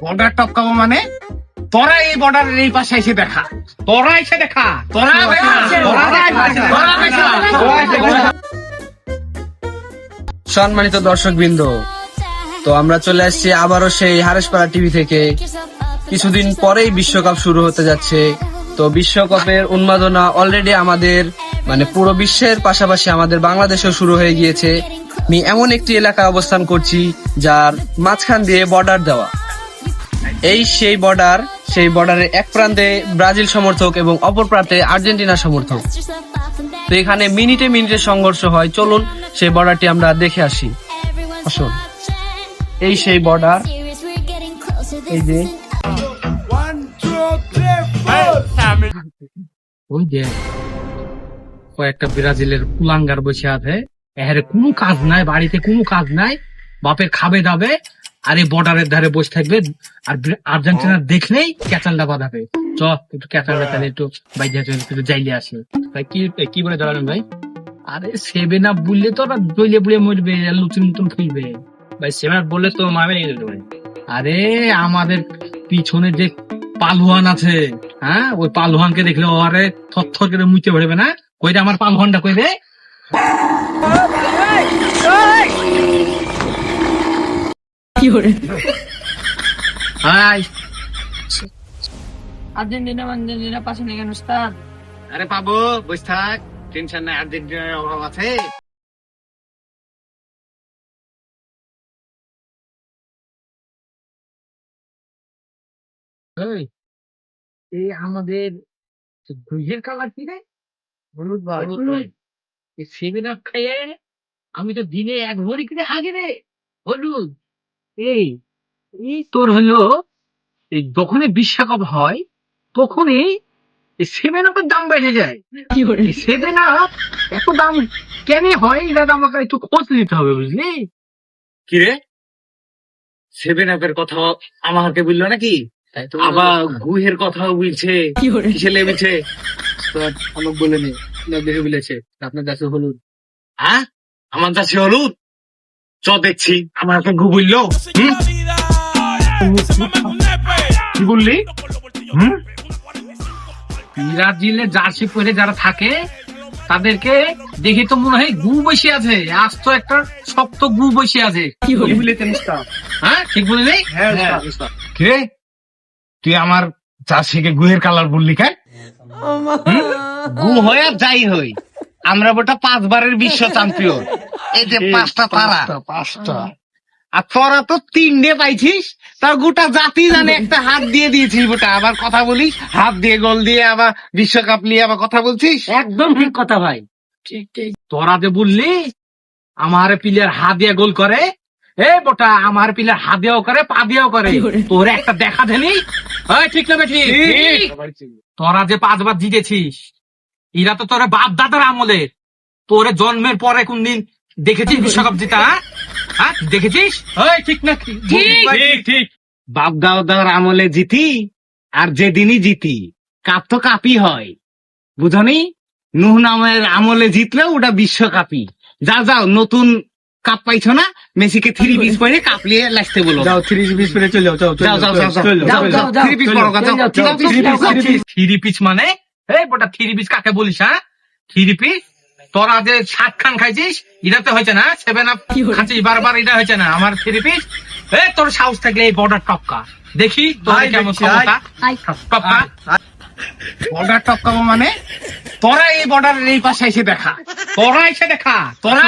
Border টপকাবো মানে তোরা এই বর্ডারের এই পাশে এসে দেখা, তোরা এসে দেখা, তোরা সম্মানিত দর্শকবৃন্দ, তো আমরা চলে আসছি আবারও সেই হারেশপাড়া টিভি থেকে। কিছুদিন পরেই বিশ্বকাপ শুরু হতে যাচ্ছে। তো বিশ্বকাপের উন্মাদনা অলরেডি আমাদের পুরো বিশ্বের পাশাপাশি আমাদের বাংলাদেশেও শুরু হয়ে গিয়েছে। আমি এমন একটি এলাকায় অবস্থান করছি যার মাঝখান দিয়ে বর্ডার দেওয়া। সেই বর্ডারের এক প্রান্তে ব্রাজিল সমর্থক এবং অপর প্রান্তে আর্জেন্টিনা সমর্থক। তো এখানে মিনিটে মিনিটে সংঘর্ষ হয়। চলুন সেই বর্ডারটি আমরা দেখে আসি। আসুন, এই সেই বর্ডার। এই যে ওই যে কয়েকটা ব্রাজিলের কুলাঙ্গার বসে আছে, এর কোনো কাজ নাই, বাড়িতে কোনো কাজ নাই, বাপের খাবে দাবে আর এই বর্ডারের ধারে বসে থাকবে। আর আর্জেন্টিনা দেখলেই ক্যাচালটা বাঁধাবে। চ একটু ক্যাচালটা তাহলে একটু বাইরে একটু যাইলে আসে। ভাই কি বলে দাঁড়ালেন ভাই? আরে সেভেন আপ বললে তো ওরা দইলে বুড়ে মরবে, লুচুর মতন খেলবে ভাই। সেভেন আপ বললে তো মারবে। আরে আমাদের পিছনে যে পালোয়ান আছে, হ্যাঁ, ওই পালোয়ানকে দেখলে ওরে থর করে মুইতে পারবে না। কইরে আমার পালোয়ানটা কই রে? আর্জেন্টিনা পাশে নেই কেন উস্তাদ? আরে পাবো, বসে থাক, টেনশন নাই, আর্জেন্টিনার অভাব আছে। এই আমাদের দুইয়ের কালার কি রে? হলুদ ভাই। সেভেন আপ খাইয়ে আমি তো দিনে এক ভরি করে হাগে রে হলুদ। এই এই তোর হলো এই যখনই বিশ্বকাপ হয় তখনই এই সেভেন আপের দাম বেড়ে যায়। সেভেন আপ এত দাম কেন হয় এটা আমাকে একটু খোঁজ নিতে হবে, বুঝলি? কি রে, সেভেন আপের কথা আমাকে বললো নাকি? আবার গুহের কথাও বলছে, কিসে লেগেছে আমাকে বলেনি, দেখে বলেছে আপনার কাছে হলুদ। হ্যাঁ, আমার কাছে হলুদ। চ দেখছি আমাকে গু বললো। কি বললি? ব্রাজিলের জার্সি পরে যারা থাকে তাদেরকে দেখে তো মনে হয় গু বসে আছে, আজ তো একটা শক্ত গু বসে আছে। কি বলি? হ্যাঁ, ঠিক বললি? কে তুই আমার জার্সিকে গুহের কালার বললি কেন? গু হয়ে যাই হই, আমরা ওটা 5 বারের বিশ্ব চ্যাম্পিয়ন। এই যে 5টা তারা, 5টা, আর তোরা তো 3টে পাইছিস। তার গোটা জাতি জানে একটা হাত দিয়ে দিয়েছিস। ওটা আবার কথা বলিস, হাত দিয়ে গোল দিয়ে আবার বিশ্বকাপ নিয়ে আবার কথা বলছিস। একদম ঠিক কথা ভাই, ঠিক ঠিক। তোরা যে বললি আমার প্লেয়ার হাত দিয়ে গোল করে, বোটা আমার প্লেয়ার হাত দিয়েও করে, পা দিয়েও করে। তোর একটা দেখা দেনি, ঠিক না বেঠি? তোরা যে 5 বার জিতেছিস, এরা তো তোরা বাপ দাদার আমলে, তোরে জন্মের পরে কোনদিন দেখেছিস বিশ্বকাপ জিতা? হ্যাঁ, দেখেছিস? ঠিক না? ঠিক। বাপ দাদার আমলে জিতি, আর যেদিনই জিতি কাপ তো কাপই হয়, বুঝনি? নুহ নামের আমলে জিতলেও ওটা বিশ্বকাপই। যাও নতুন কাপ পাইছো না, মেসিকে 3 পিস পরে কাপ নিয়ে লাসতে বলো। যাও 3 পিস পরে চলে যাও। 3 পিস পরো। 3 পিস মানে বোটা 3 পিস কাকে বলিস? হ্যাঁ, 3 পিস। তোরা যে 7 খান খাইছিস এটা তো হয়েছে না, 7 আপ খাচ্ছিস বারবার, এটা হয়েছে না। আমার 3 পিস। তোর সাহস থাকলে এই বর্ডার টপকা, দেখি তোর কেমন ক্ষমতা। টপকা, বর্ডার টপকাবো মানে তোরা এই বর্ডারের এই পাশে এসে দেখা, তোরা এসে দেখা, তোরা